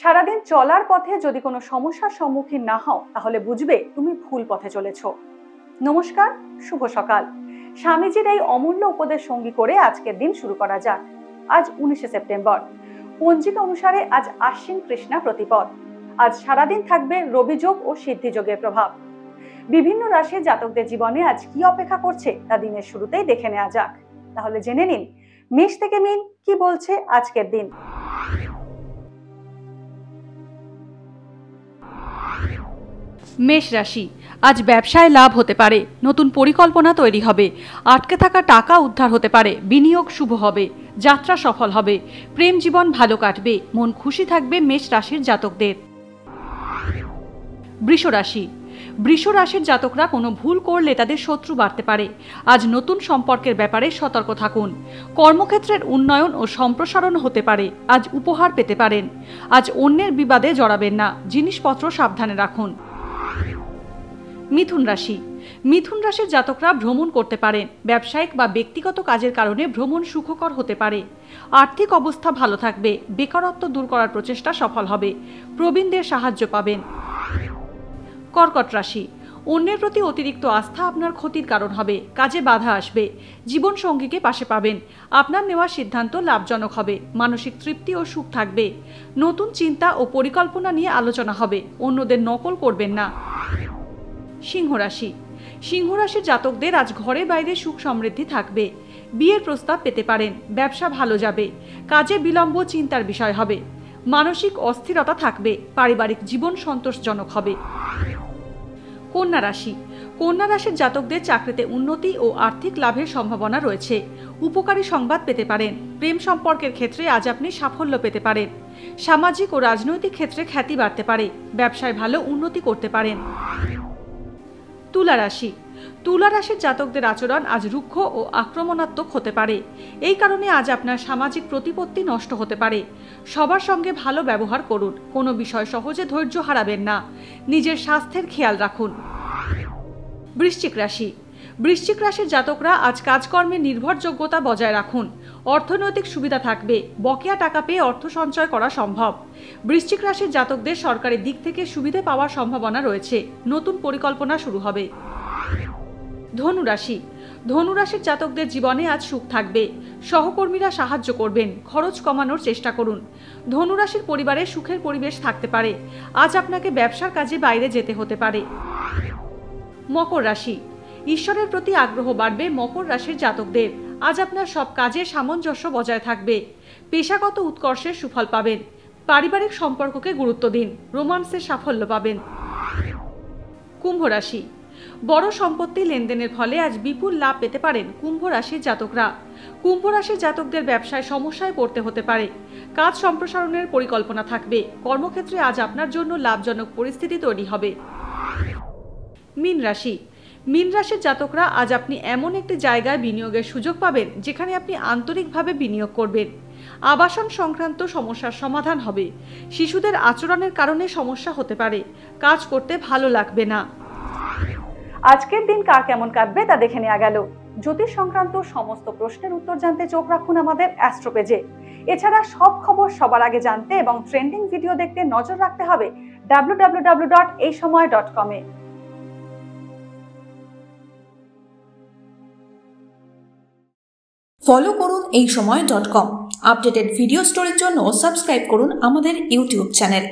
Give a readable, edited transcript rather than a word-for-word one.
সারাদিন চলার পথে যদি কোনো সমস্যার সম্মুখীন না হও তাহলে বুঝবে তুমি ভুল পথে চলেছো। নমস্কার, শুভ সকাল। স্বামীজির এই অমূল্য উপদেশ সঙ্গী করে আজকের দিন শুরু করা যাক। আজ 19শে সেপ্টেম্বর। পঞ্জিকা অনুসারে আজ আশ্বিন কৃষ্ণা প্রতিপদ। আজ সারাদিন থাকবে রবিযোগ ও সিদ্ধিযোগের প্রভাব। বিভিন্ন রাশির জাতকদের জীবনে আজ কি অপেক্ষা করছে তা দিনের শুরুতেই দেখে নেওয়া যাক। তাহলে জেনে নিন মেষ থেকে মীন কি বলছে আজকের দিন। মেষ রাশি, আজ ব্যবসায় লাভ হতে পারে, নতুন পরিকল্পনা তৈরি হবে, আটকে থাকা টাকা উদ্ধার হতে পারে, বিনিয়োগ শুভ হবে, যাত্রা সফল হবে, প্রেম জীবন ভালো কাটবে, মন খুশি থাকবে মেষ রাশির জাতকদের। বৃষ রাশি, বৃষ রাশির জাতকরা কোনো ভুল করলে তাদের শত্রু বাড়তে পারে। আজ নতুন সম্পর্কের ব্যাপারে সতর্ক থাকুন। কর্মক্ষেত্রের উন্নয়ন ও সম্প্রসারণ হতে পারে। আজ উপহার পেতে পারেন। আজ অন্যের বিবাদে জড়াবেন না, জিনিসপত্র সাবধানে রাখুন। মিথুন রাশি, মিথুন রাশির জাতকরা ভ্রমণ করতে পারেন। ব্যবসায়িক বা ব্যক্তিগত কাজের কারণে ভ্রমণ সুখকর হতে পারে। আর্থিক অবস্থা ভালো থাকবে, বেকারত্ব দূর করার প্রচেষ্টা সফল হবে, প্রবীণদের সাহায্য পাবেন। কর্কট রাশি, অন্যের প্রতি অতিরিক্ত আস্থা আপনার ক্ষতির কারণ হবে, কাজে বাধা আসবে, জীবন সঙ্গীকে পাশে পাবেন, আপনার নেওয়া সিদ্ধান্ত লাভজনক হবে, মানসিক তৃপ্তি ও সুখ থাকবে, নতুন চিন্তা ও পরিকল্পনা নিয়ে আলোচনা হবে, অন্যদের নকল করবেন না। সিংহ রাশি, সিংহ রাশির জাতকদের আজ ঘরে বাইরে সুখ সমৃদ্ধি থাকবে, বিয়ের প্রস্তাব পেতে পারেন, ব্যবসা ভালো যাবে, কাজে বিলম্ব চিন্তার বিষয় হবে, মানসিক অস্থিরতা থাকবে, পারিবারিক জীবন সন্তোষজনক হবে। কন্যা রাশি, কন্যা রাশির জাতকদের চাকরিতে উন্নতি ও আর্থিক লাভের সম্ভাবনা রয়েছে, উপকারী সংবাদ পেতে পারেন, প্রেম সম্পর্কের ক্ষেত্রে আজ আপনি সাফল্য পেতে পারেন, সামাজিক ও রাজনৈতিক ক্ষেত্রে খ্যাতি বাড়তে পারে, ব্যবসায় ভালো উন্নতি করতে পারেন। তুলা রাশি, তুলা রাশির জাতকদের আচরণ আজ রুক্ষ ও আক্রমণাত্মক হতে পারে। এই কারণে আজ আপনার সামাজিক প্রতিপত্তি নষ্ট হতে পারে। সবার সঙ্গে ভালো ব্যবহার করুন, কোনো বিষয় সহজে ধৈর্য হারাবেন না, নিজের স্বাস্থ্যের খেয়াল রাখুন। বৃশ্চিক রাশি, বৃশ্চিক রাশির জাতকরা আজ কাজকর্মে নির্ভরযোগ্যতা বজায় রাখুন, অর্থনৈতিক সুবিধা থাকবে, বকেয়া টাকা পেয়ে অর্থ সঞ্চয় করা সম্ভব। বৃশ্চিক রাশির জাতকদের সরকারি দিক থেকে সুবিধা পাওয়ার সম্ভাবনা রয়েছে, নতুন পরিকল্পনা শুরু হবে। ধনু রাশি, ধনু রাশির জাতকদের জীবনে আজ সুখ থাকবে, সহকর্মীরা সাহায্য করবেন, খরচ কমানোর চেষ্টা করুন। ধনু রাশির পরিবারে সুখের পরিবেশ থাকতে পারে। আজ আপনাকে ব্যবসার কাজে বাইরে যেতে হতে পারে। মকর রাশি, ঈশ্বরের প্রতি আগ্রহ বাড়বে মকর রাশির জাতকদের। আজ আপনার সব কাজে সামঞ্জস্য বজায় থাকবে, পেশাগত উৎকর্ষের সুফল পাবেন, পারিবারিক সম্পর্ককে গুরুত্ব দিন, রোমান্সের সাফল্য পাবেন। কুম্ভ রাশি, বড় সম্পত্তি লেনদেনের ফলে আজ বিপুল লাভ পেতে পারেন কুম্ভ রাশির জাতকরা। কুম্ভ রাশির জাতকদের ব্যবসায় সমস্যায় পড়তে হতে পারে, কাজ সম্প্রসারণের পরিকল্পনা থাকবে, কর্মক্ষেত্রে আজ আপনার জন্য লাভজনক পরিস্থিতি তৈরি হবে। মীন রাশি, মীন রাশির জাতকরা আজ আপনি এমন একটি জায়গায় বিনিয়োগের সুযোগ পাবেন যেখানে আপনি আন্তরিকভাবে বিনিয়োগ করবেন। আবাসন সংক্রান্ত সমস্যার সমাধান হবে, শিশুদের আচরণের কারণে সমস্যা হতে পারে, কাজ করতে ভালো লাগবে না। আজকের দিন কার কেমন কাটবে তা দেখে নেওয়া গেল। জ্যোতিষ সংক্রান্ত সমস্ত প্রশ্নের উত্তর জানতে চোখ রাখুন আমাদের অ্যাস্ট্রো পেজে। এছাড়া সব খবর সবার আগে জানতে এবং ট্রেন্ডিং ভিডিও দেখতে নজর রাখতে হবে www.eisomay.com এ। ফলো করুন এইসময়.com। আপডেটেড ভিডিও স্টোরির জন্য সাবস্ক্রাইব করুন আমাদের ইউটিউব চ্যানেল।